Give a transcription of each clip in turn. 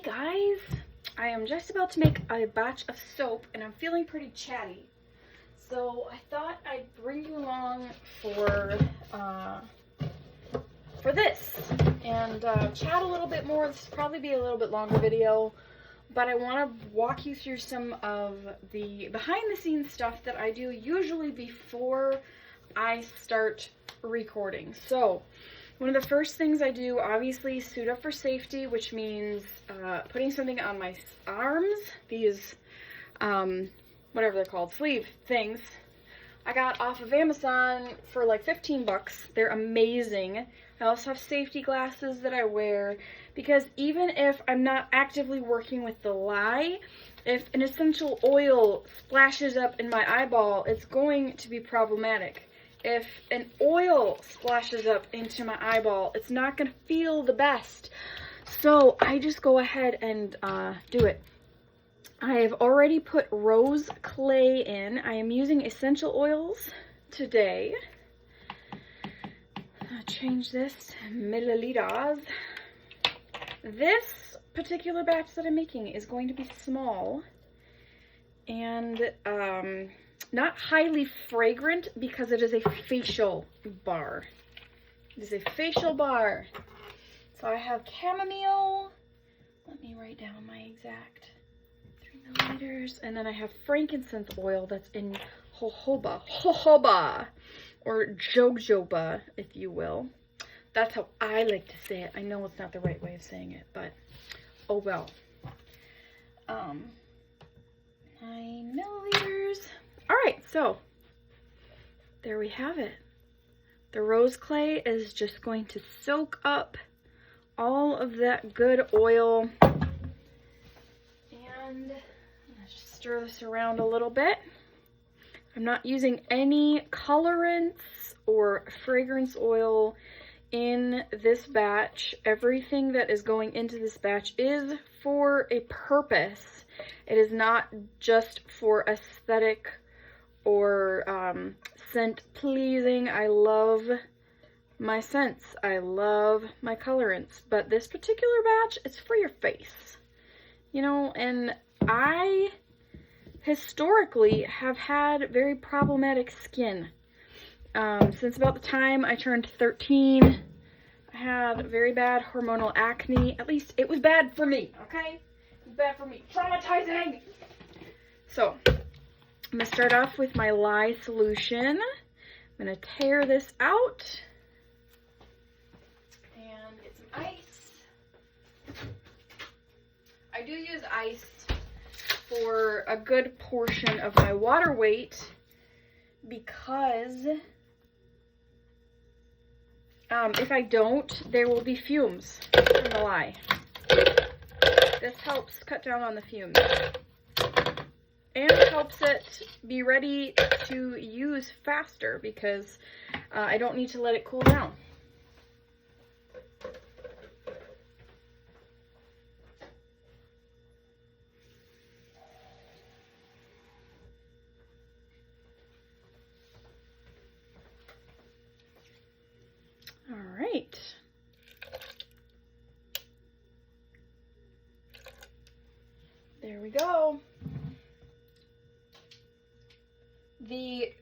guys, I am just about to make a batch of soap and I'm feeling pretty chatty. So I thought I'd bring you along for this and chat a little bit more. This will probably be a little bit longer video, but I want to walk you through some of the behind the scenes stuff that I do usually before I start recording. So one of the first things I do, obviously, suit up for safety, which means putting something on my arms, these, whatever they're called, sleeve things. I got off of Amazon for like 15 bucks. They're amazing. I also have safety glasses that I wear because even if I'm not actively working with the lye, if an essential oil splashes up in my eyeball, it's going to be problematic. If an oil splashes up into my eyeball, it's not going to feel the best. So I just go ahead and do it. I have already put rose clay in. I am using essential oils today. I'll change this to milliliters. This particular batch that I'm making is going to be small and not highly fragrant because it is a facial bar. It is a facial bar. So I have chamomile. Let me write down my exact 3 milliliters. And then I have frankincense oil that's in jojoba, or jojoba, if you will. That's how I like to say it. I know it's not the right way of saying it, but oh well. 9 milliliters. All right, so there we have it. The rose clay is just going to soak up all of that good oil. And let's just stir this around a little bit. I'm not using any colorants or fragrance oil in this batch. Everything that is going into this batch is for a purpose. It is not just for aesthetic or scent pleasing. I love my scents. I love my colorants. But this particular batch, it's for your face. You know, and I historically have had very problematic skin. Since about the time I turned 13, I had very bad hormonal acne. At least it was bad for me, okay? It was bad for me. Traumatizing! So, I'm going to start off with my lye solution. I'm going to tear this out and get some ice. I do use ice for a good portion of my water weight because if I don't, there will be fumes from the lye. This helps cut down on the fumes. And helps it be ready to use faster because I don't need to let it cool down. All right. There we go. The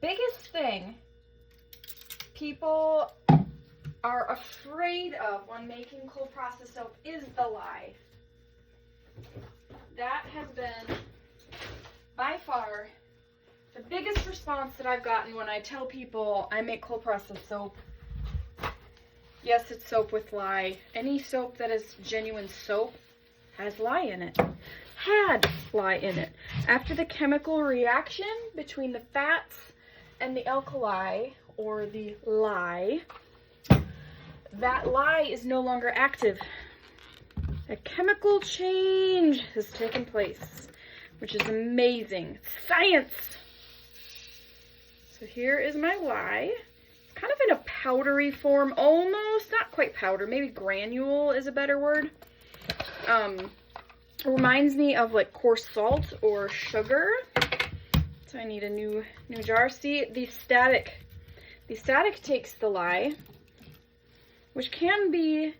biggest thing people are afraid of when making cold process soap is the lye. That has been by far the biggest response that I've gotten when I tell people I make cold process soap. Yes, it's soap with lye. Any soap that is genuine soap has lye in it. Had lye in it. After the chemical reaction between the fats and the alkali, or the lye, that lye is no longer active. A chemical change has taken place, which is amazing. Science! So here is my lye. It's kind of in a powdery form, almost, not quite powder, maybe granule is a better word. Reminds me of like coarse salt or sugar. So I need a new jar. See, the static takes the lye, which can be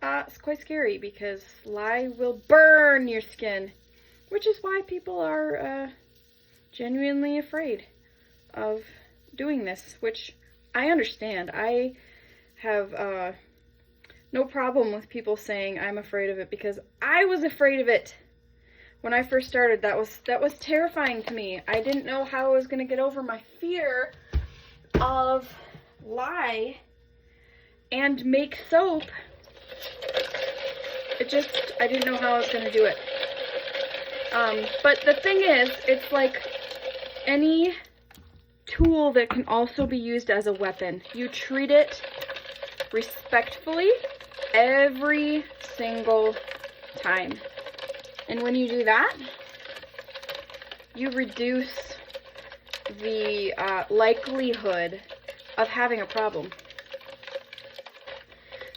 it's quite scary because lye will burn your skin, which is why people are genuinely afraid of doing this, which I understand. I have no problem with people saying I'm afraid of it, because I was afraid of it when I first started. That was terrifying to me. I didn't know how I was going to get over my fear of lye and make soap. I didn't know how I was going to do it. But the thing is, it's like any tool that can also be used as a weapon. You treat it respectfully every single time. And when you do that, you reduce the likelihood of having a problem.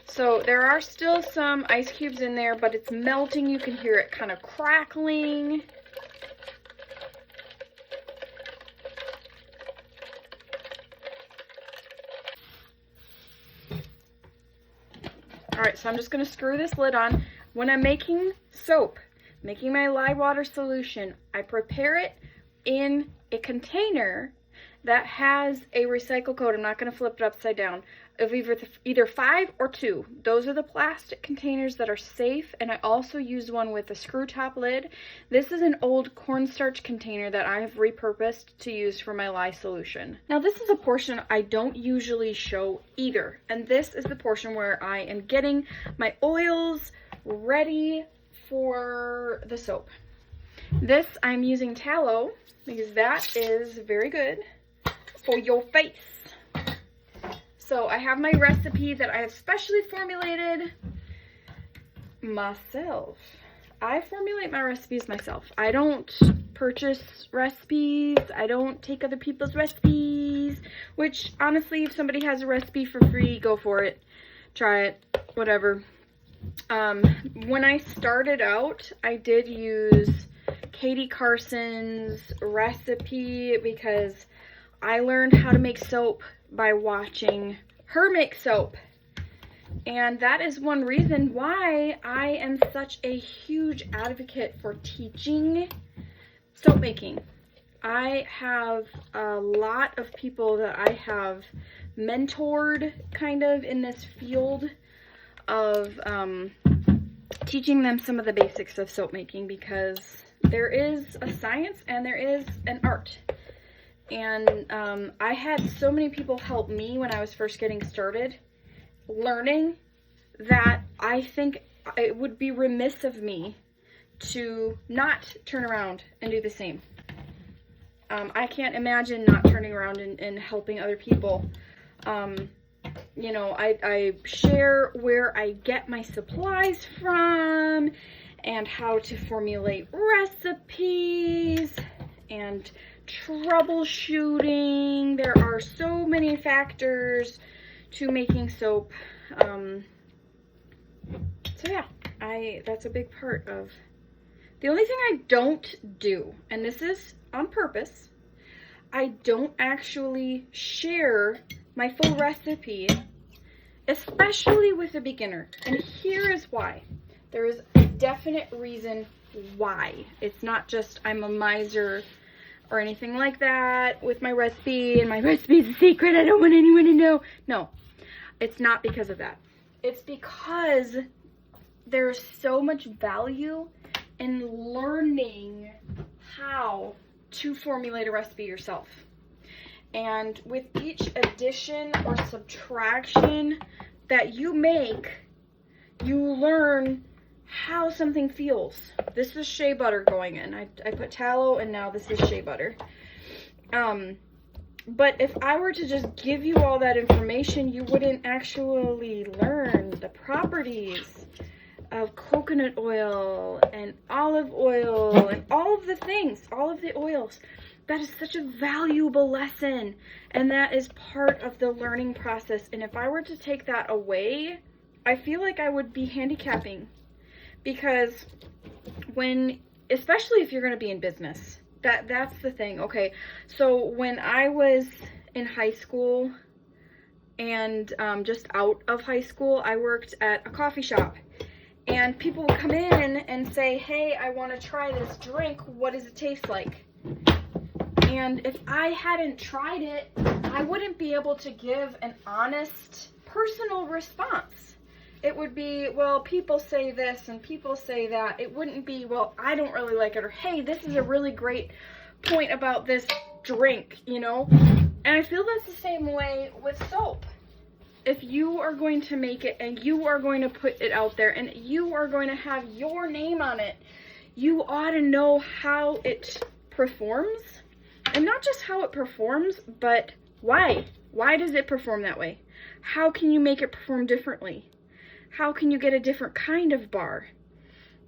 So there are still some ice cubes in there, but it's melting. You can hear it kind of crackling. Alright, so I'm just going to screw this lid on. When I'm making soap, making my lye water solution, I prepare it in a container that has a recycle coat. I'm not going to flip it upside down. Of either 5 or 2. Those are the plastic containers that are safe, and I also use one with a screw top lid. This is an old cornstarch container that I have repurposed to use for my lye solution. Now this is a portion I don't usually show either, and this is the portion where I am getting my oils ready for the soap. This I'm using tallow because that is very good for your face. So I have my recipe that I have specially formulated myself. I formulate my recipes myself. I don't purchase recipes. I don't take other people's recipes, which honestly, if somebody has a recipe for free, go for it. Try it, whatever. When I started out, I did use Katie Carson's recipe because I learned how to make soap by watching her make soap. And that is one reason why I am such a huge advocate for teaching soap making. I have a lot of people that I have mentored kind of in this field of teaching them some of the basics of soap making, because there is a science and there is an art. And I had so many people help me when I was first getting started learning that I think it would be remiss of me to not turn around and do the same. I can't imagine not turning around and helping other people. You know, I share where I get my supplies from and how to formulate recipes and troubleshooting. There are so many factors to making soap. So yeah, that's a big part of. The only thing I don't do, and this is on purpose, I don't actually share my full recipe, especially with a beginner. And here is why. There is a definite reason why. It's not just I'm a miser or anything like that with my recipe, and my recipe is a secret, I don't want anyone to know. No, it's not because of that. It's because there's so much value in learning how to formulate a recipe yourself. And with each addition or subtraction that you make, you learn how something feels. This is shea butter going in. I put tallow, and now this is shea butter. But if I were to just give you all that information, you wouldn't actually learn the properties of coconut oil and olive oil and all of the things, all of the oils. That is such a valuable lesson, and that is part of the learning process. And if I were to take that away, I feel like I would be handicapping. Because especially if you're going to be in business, that's the thing. Okay, so when I was in high school and just out of high school, I worked at a coffee shop. and people will come in and say, hey, I want to try this drink. What does it taste like? And if I hadn't tried it, I wouldn't be able to give an honest, personal response. It would be, well, people say this and people say that. It wouldn't be, well, I don't really like it, or hey, this is a really great point about this drink, you know? And I feel that's the same way with soap. If you are going to make it and you are going to put it out there and you are going to have your name on it, you ought to know how it performs. And not just how it performs, but why? Why does it perform that way? How can you make it perform differently? How can you get a different kind of bar?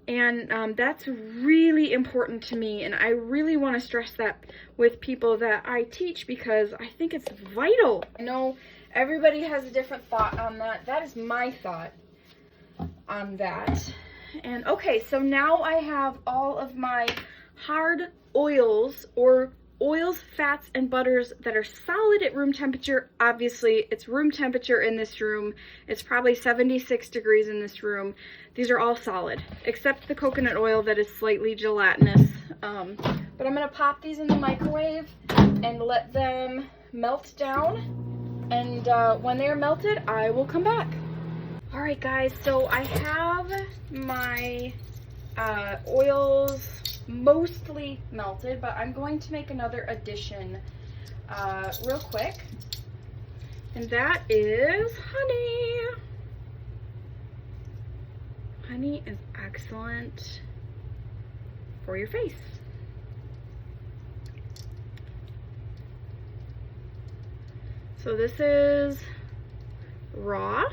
And that's really important to me, and I really want to stress that with people that I teach because I think it's vital. I know everybody has a different thought on that. That is my thought on that. And okay, so now I have all of my hard oils, or oils, fats, and butters that are solid at room temperature. Obviously, it's room temperature in this room. It's probably 76 degrees in this room. These are all solid, except the coconut oil that is slightly gelatinous. But I'm gonna pop these in the microwave and let them melt down. And when they're melted, I will come back. All right, guys, so I have my oils mostly melted, but I'm going to make another addition real quick, and that is honey. Honey is excellent for your face. So this is raw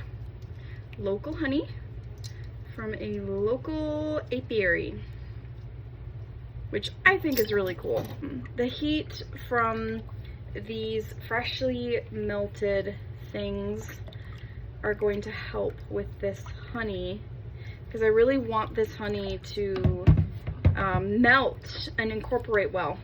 local honey from a local apiary, which I think is really cool. The heat from these freshly melted things are going to help with this honey, because I really want this honey to melt and incorporate well.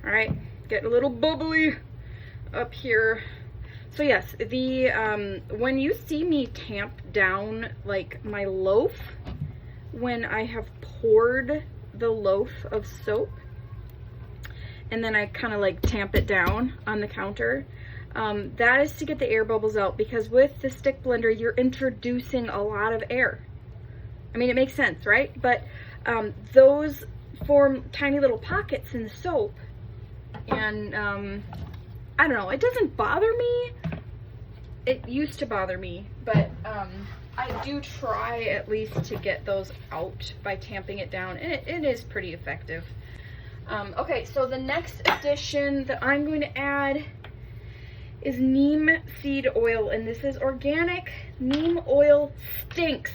All right, getting a little bubbly up here. So yes, the when you see me tamp down like my loaf, when I have poured the loaf of soap and then I kind of like tamp it down on the counter, that is to get the air bubbles out, because with the stick blender you're introducing a lot of air. I mean, it makes sense, right? But those form tiny little pockets in the soap, and I don't know, it doesn't bother me. It used to bother me, but I do try at least to get those out by tamping it down, and it is pretty effective. Okay, so the next addition that I'm going to add is neem seed oil, and this is organic. Neem oil stinks.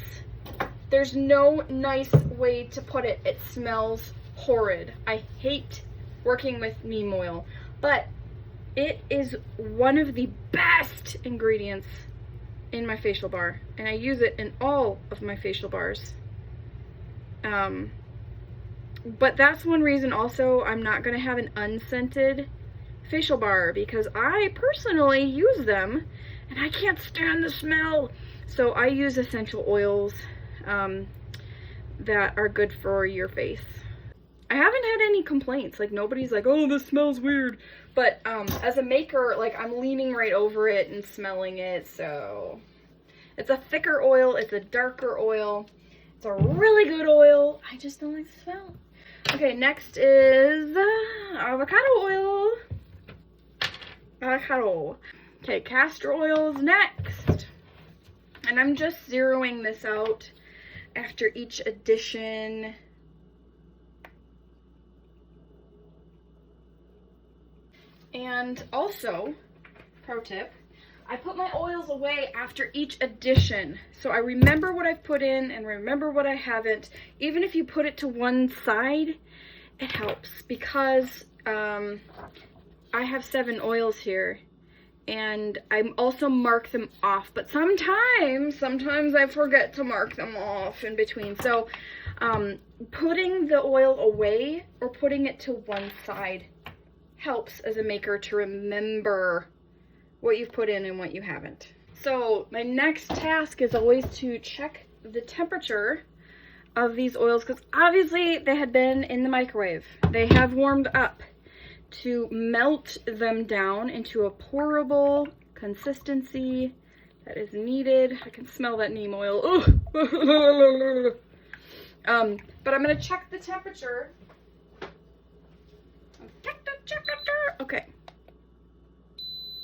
There's no nice way to put it. It smells horrid. I hate working with neem oil, but it is one of the best ingredients in my facial bar, and I use it in all of my facial bars. But that's one reason also I'm not going to have an unscented facial bar, because I personally use them and I can't stand the smell. So I use essential oils that are good for your face. I haven't had any complaints. Like, nobody's like, oh, this smells weird. But as a maker, like, I'm leaning right over it and smelling it. So it's a thicker oil. It's a darker oil. It's a really good oil. I just don't like the smell. Okay, next is avocado oil. Avocado. Okay, castor oil is next. And I'm just zeroing this out after each addition. And also, pro tip, I put my oils away after each addition. So I remember what I've put in and remember what I haven't. Even if you put it to one side, it helps, because I have 7 oils here. And I also mark them off, but sometimes I forget to mark them off in between. So putting the oil away or putting it to one side helps as a maker to remember what you've put in and what you haven't. So my next task is always to check the temperature of these oils, because obviously they had been in the microwave. They have warmed up to melt them down into a pourable consistency that is needed. I can smell that neem oil. But I'm gonna check the temperature. Okay.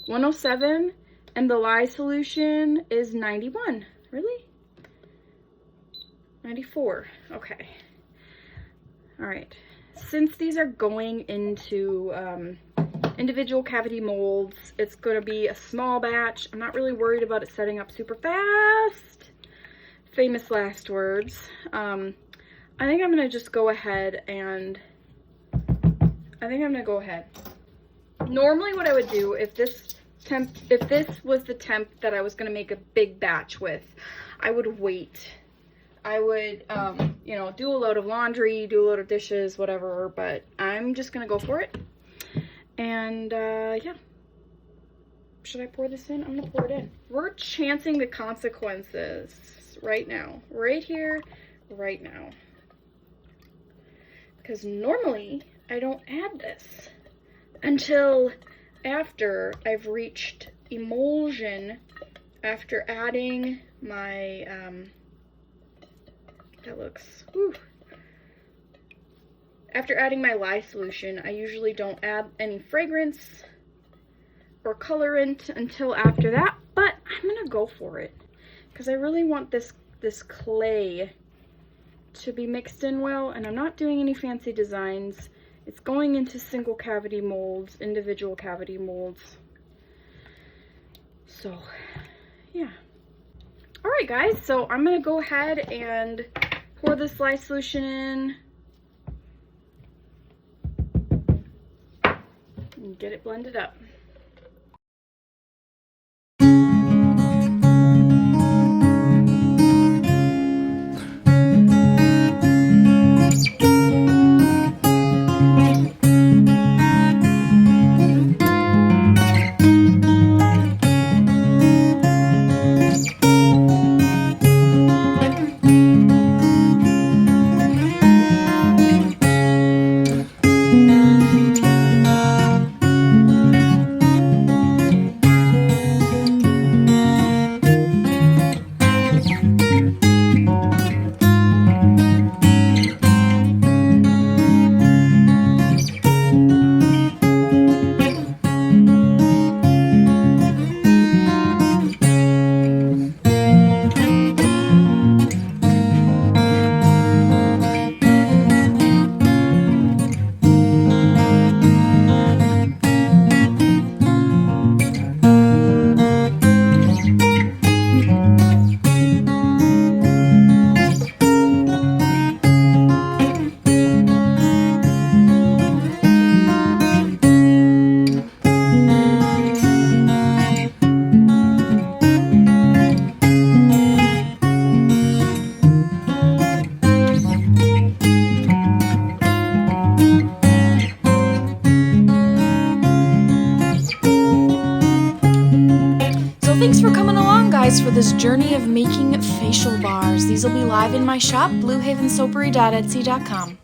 107, and the lye solution is 91. Really? 94. Okay. All right. Since these are going into individual cavity molds, it's going to be a small batch. I'm not really worried about it setting up super fast. Famous last words. I think I'm going to just go ahead and Normally what I would do if this was the temp that I was going to make a big batch with, I would wait. I would, you know, do a load of laundry, do a load of dishes, whatever, but I'm just going to go for it. And, yeah. Should I pour this in? I'm going to pour it in. We're chancing the consequences right now. Right here, right now. Because normally, I don't add this until after I've reached emulsion, after adding my, after adding my lye solution. I usually don't add any fragrance or colorant until after that, but I'm gonna go for it because I really want this clay to be mixed in well, and I'm not doing any fancy designs. It's going into single cavity molds, individual cavity molds. So, yeah. All right, guys, so I'm gonna go ahead and pour this lye solution in and get it blended up. Thanks for coming along, guys, for this journey of making facial bars. These will be live in my shop, bluehavensoapery.etsy.com.